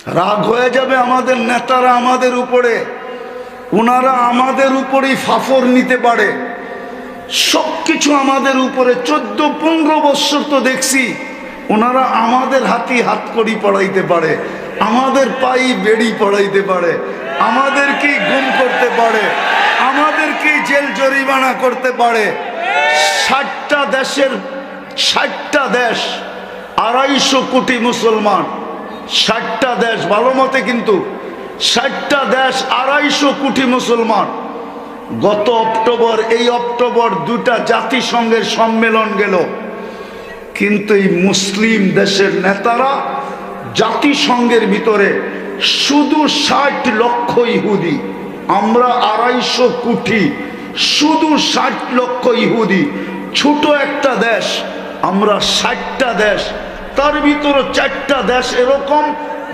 রাগ হয়ে যাবে আমাদের নেতারা আমাদের উপরে, ওনারা আমাদের উপরেই ফাফর নিতে পারে, সবকিছু আমাদের উপরে। 14-15 বছর তো দেখছি ওনারা আমাদের হাতি হাত কড়ি পড়াইতে পারে, আমাদের পাই বেড়ি পড়াইতে পারে, আমাদেরকেই গুম করতে পারে, আমাদেরকেই জেল জরিমানা করতে পারে। 60টা দেশের 60টা দেশ, 250 কোটি মুসলমান, 60টা দেশ ভালো মতে, কিন্তু 60টা দেশ 250 কোটি মুসলমান। গত অক্টোবর, এই অক্টোবর 2টা জাতিসংঘের সম্মেলন গেল, কিন্তু এই মুসলিম দেশের নেতারা জাতিসংঘের ভিতরে শুধু 60 লক্ষ ইহুদি, আমরা 250 কোটি, শুধু 60 লক্ষ ইহুদি, ছোট একটা দেশ, আমরা 60টা দেশ, তার ভিতরে 4টা দেশ এরকম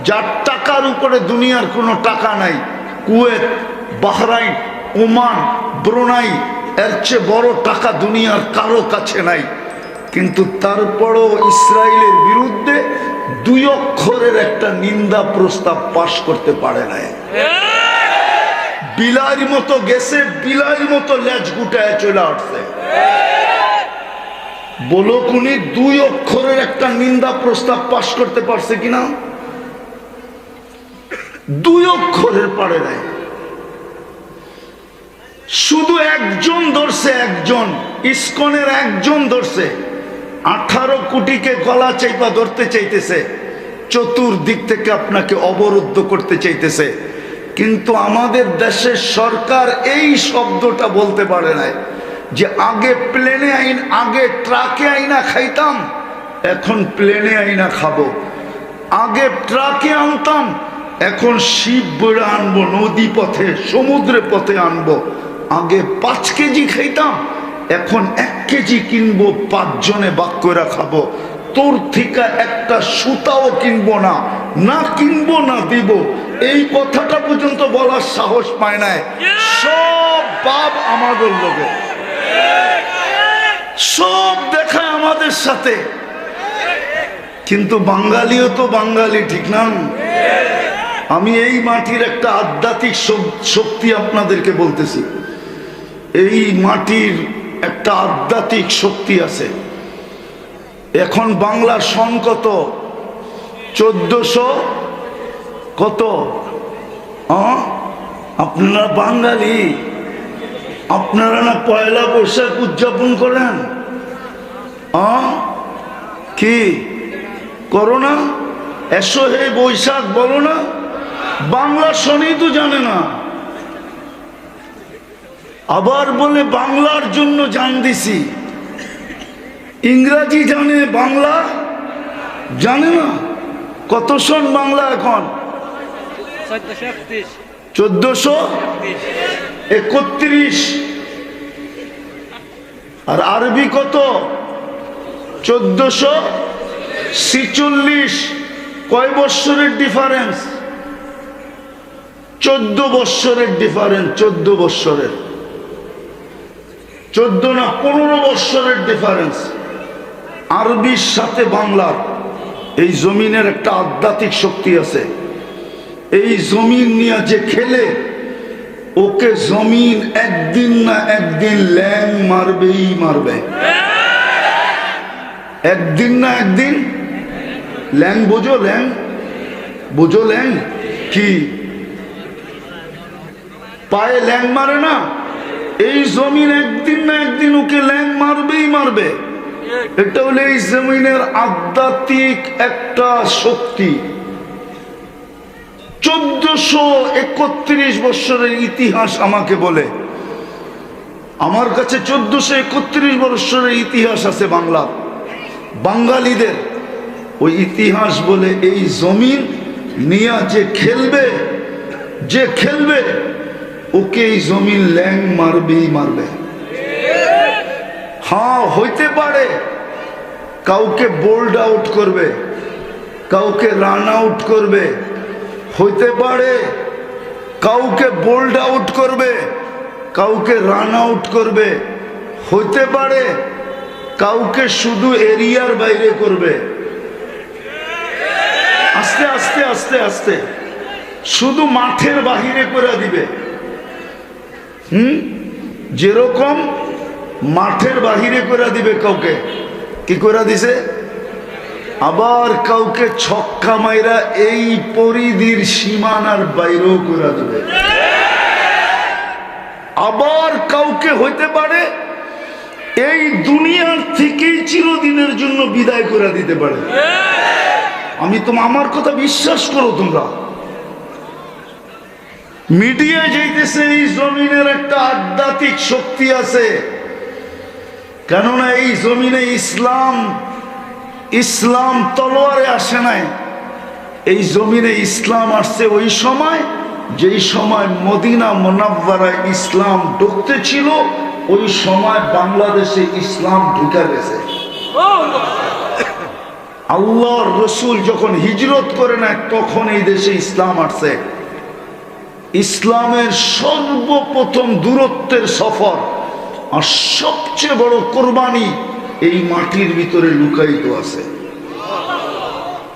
যার টাকার উপরে দুনিয়ার কোনো টাকা নাই। কুয়েত, বাহরাইন, ওমান, ব্রুনাই, এর চেয়ে বড় টাকা দুনিয়ার কারো কাছে নাই। কিন্তু তারপরও ইসরায়েলের বিরুদ্ধে 2 অক্ষরের একটা নিন্দা প্রস্তাব পাশ করতে পারে নাই। বিলাইয়ের মতো গেছে, বিলাইয়ের মতো লেজ গুটায় চলে আসছে। বলো কোনি 2 অক্ষরের একটা নিন্দা প্রস্তাব পাশ করতে পারছে কিনা? 2 অক্ষরের পারে নাই। শুধু একজন ধরছে, একজন ইসকনের একজন ধরছে, 18 কোটিকে গলা চাইপা ধরতে চাইতেছে, চতুর্দিক থেকে আপনাকে অবরুদ্ধ করতে চাইতেছে। কিন্তু আমাদের দেশের সরকার এই শব্দটা বলতে পারে নাই যে আগে প্লেনে আগে ট্রাকে আইনা খাইতাম, এখন প্লেনে আইনা খাবো। আগে ট্রাকে আনতাম, এখন শিপ বইরা আনবো, নদী পথে সমুদ্রে পথে আনবো। আগে 5 কেজি খাইতাম, এখন 1 কেজি কিনবো, 5 জনে ভাগ করে খাবো। তোর থেকে একটা সুতাও কিনবো না, না কিনবো না দিব, এই কথাটা পর্যন্ত বলার সাহস পায় নাই। সব বাপ আমাদের লোকে, সব দেখায় আমাদের সাথে, কিন্তু বাঙালিও তো বাঙালি, ঠিক না? আমি এই মাটির একটা আধ্যাত্মিক শক্তি আপনাদেরকে বলতেছি, এই মাটির একটা আধ্যাত্মিক শক্তি আছে। এখন বাংলা সন কত? 1400 কত? আপনারা বাঙালি, আপনারা না পয়লা বৈশাখ উদযাপন করেন? কি করো না? এসো হে বৈশাখ বলো না? বাংলা শনি তো জানে না, আবার বলে বাংলার জন্য জান দিছি। ইংরাজি জানে, বাংলা জানে না। কত সন বাংলা এখন? 1431। আর আরবি কত? 1446। কয় বৎসরের ডিফারেন্স? 14 বৎসরের ডিফারেন্স। 14 বৎসরের, 14 না 15 বৎসরের ডিফারেন্স আরবির সাথে বাংলার। এই জমিনের একটা আধ্যাত্মিক শক্তি আছে। এই জমিন নিয়ে যে খেলে, ওকে জমিন একদিন না একদিন ল্যাং মারবেই মারবে। একদিন না একদিন ল্যাং, বোঝো ল্যাং? বোঝো ল্যাং কি? পায়ে ল্যাং মারে না? এই জমিন একদিন না একদিন ওকে ল্যাং মারবেই মারবে। এটা হলো এই জমিনের আধ্যাত্মিক একটা শক্তি। 1431 বৎসরের ইতিহাস আমাকে বলে, আমার কাছে 1431 বৎসরের ইতিহাস আছে বাংলা। বাঙালিদের ওই ইতিহাস বলে এই জমিন নিয়ে যে খেলবে, যে খেলবে, ওকে এই জমিন ল্যাং মারবেই মারবে। হ্যাঁ, হইতে পারে কাউকে বোল্ড আউট করবে, কাউকে রান আউট করবে, হইতে পারে কাউকে বোল্ড আউট করবে, কাউকে রান আউট করবে, হইতে পারে কাউকে শুধু এরিয়ার বাইরে করবে। আস্তে আস্তে আস্তে আস্তে আস্তে শুধু মাঠের বাহিরে করে দিবে। যেরকম মাঠের বাহিরে করে দিবে কাউকে, কি করে দিছে, আবার কাউকে ছক্কা মাইরা এই পরিধির সীমানার বাইরেও করে দিবে। আবার কাউকে হইতে পারে এই দুনিয়ার থেকেই চিরদিনের জন্য বিদায় করে দিতে পারে। আমি আমার কথা বিশ্বাস করো তোমরা। মিডিয়া যাইতেছে এই জমিনের একটা আধ্যাত্মিক শক্তি আছে, কেননা এই জমিনে ইসলাম তলোয়ারে আসে নাই। এই জমিনে ইসলাম আসছে ওই সময় যেই সময় মদিনা মুনাওয়ারায় ইসলাম ঢুকতে ছিল, ওই সময় বাংলাদেশে ইসলাম ঢুকে গেছে। আল্লাহর রসুল যখন হিজরত করে নেয় তখন এই দেশে ইসলাম আসছে। ইসলামের সর্বপ্রথম দূরত্বের সফর আর সবচেয়ে বড় কোরবানি এই মাটির ভিতরে লুকায়িত আছে।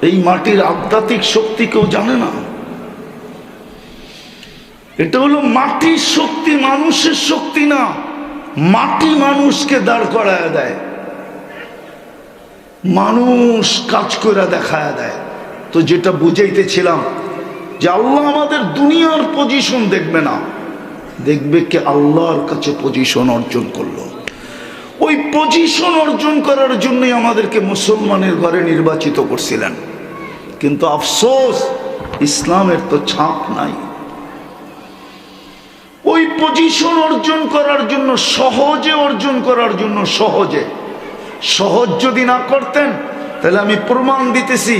এই মাটির আধ্যাত্মিক শক্তি কেউ জানে না। এটা হলো মাটির শক্তি, মানুষের শক্তি না। মাটি মানুষকে দাঁড় করায় দেয়, মানুষ কাজ করে দেখায় দেয়। তো যেটা বুঝাইতেছিলাম যে আল্লাহ আমাদের দুনিয়ার পজিশন দেখবে না, দেখবে কে আল্লাহর কাছে পজিশন অর্জন করলো। ওই পজিশন অর্জন করার জন্যই আমাদেরকে মুসলমানের ঘরে নির্বাচিত করছিলেন। কিন্তু আফসোস, ইসলামের তো ছাপ নাই। ওই পজিশন অর্জন করার জন্য, সহজে অর্জন করার জন্য, সহজ যদি না করতেন তাহলে আমি প্রমাণ দিতেছি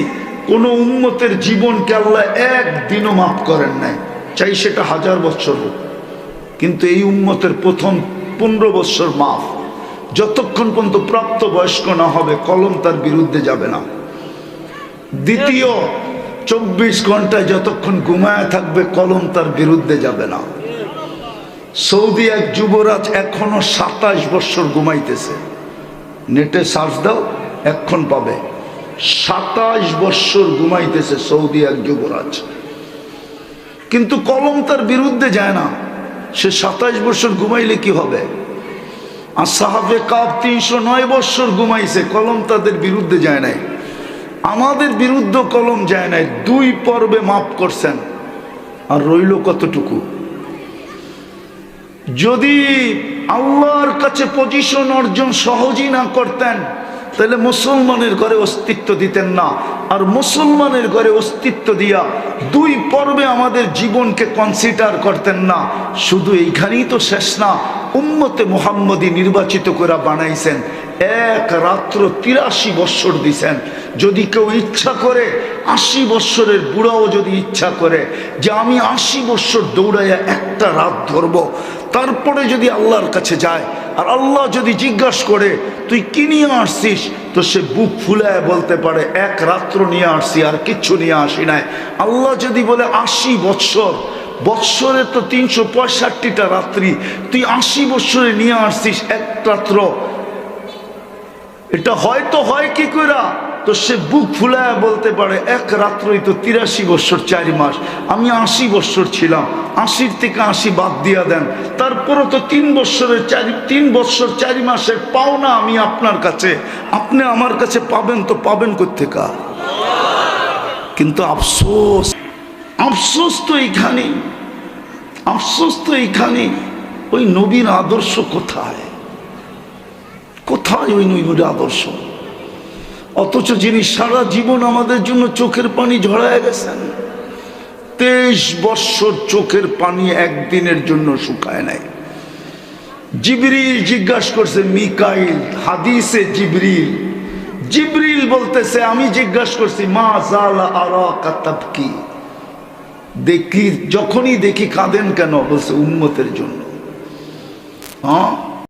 কোন উম্মতের জীবনকে আল্লাহ একদিনও মাফ করেন নাই, চাই সেটা 1000 বছর হোক। কিন্তু এই উম্মতের প্রথম 15 বছর মাফ। যতক্ষণ পর্যন্ত প্রাপ্ত বয়স্ক না হবে কলম তার বিরুদ্ধে যাবে না। দ্বিতীয় 24 ঘন্টায় যতক্ষণ ঘুমায় থাকবে কলম তার বিরুদ্ধে যাবে না। সৌদি এক যুবরাজ এখনো 27 বছর ঘুমাইতেছে, নেটে সার্চ দাও এখন পাবে। 27 বছর ঘুমাইতেছে সৌদি এক যুবরাজ, কিন্তু কলম তার বিরুদ্ধে যায় না। সে 27 বছর ঘুমাইলে কি হবে? আর সাহাবে কাব 309 বছর ঘুমাইছে, কলম তাদের বিরুদ্ধে যায় নাই। আমাদের বিরুদ্ধে কলম যায় নাই, 2 পর্বে মাফ করছেন। আর রইল কতটুকু? যদি আল্লাহর কাছে পজিশন অর্জন সহজই না করতেন তাহলে মুসলমানের ঘরে অস্তিত্ব দিতেন না। আর মুসলমানের ঘরে অস্তিত্ব দিয়া 2 পর্বে আমাদের জীবনকে কনসিডার করতেন না। শুধু এইখানেই তো শেষ না, উম্মতে মুহাম্মদী নির্বাচিত করে বানাইছেন। এক রাত্র 83 বছর দিছেন। যদি কেউ ইচ্ছা করে 80 বছরের বুড়াও যদি ইচ্ছা করে যে আমি 80 বছর দৌড়াইয়া একটা রাত ধরবো, তারপরে যদি আল্লাহর কাছে যায় আর আল্লাহ যদি জিজ্ঞাসা করে তুই কি নিয়ে আসছিস, তো সে বুক ফুলায় বলতে পারে এক রাত্র নিয়ে আসছি, আর কিচ্ছু নিয়ে আসি নাই। আল্লাহ যদি বলে 80 বছর, বৎসরে তো 365টা রাত্রি, তুই 80 বছরে নিয়ে আসছিস এক রাত্র, এটা হয়তো হয় কি কইরা? তো সে বুক ফুলায় বলতে পারে এক রাত্রই তো 83 বছর 4 মাস, আমি 80 বছর ছিলাম, 80 থেকে 80 বাদ দিয়া দেন, তারপরও তো 3 বছর 4 মাসের পাওনা আমি আপনার কাছে, আপনি আমার কাছে পাবেন, তো পাবেন কোত্থেকে? কিন্তু আফসোস তো এইখানে, ওই নবীর আদর্শ কোথায় ওই নবীর আদর্শ? অথচ যিনি সারা জীবন আমাদের জন্য চোখের পানি ঝরায় গেছেন, 23 বছর চোখের পানি একদিনের জন্য শুকায় নাই। জিবরিল জিজ্ঞাসা করছে মিকাইল, হাদিসে জিবরিল বলতেছে আমি জিজ্ঞাসা করছি মা জালা আরাকা তাবকি, যখনই দেখি কাঁদেন কেন? বলছে উম্মতের জন্য। হ্যাঁ,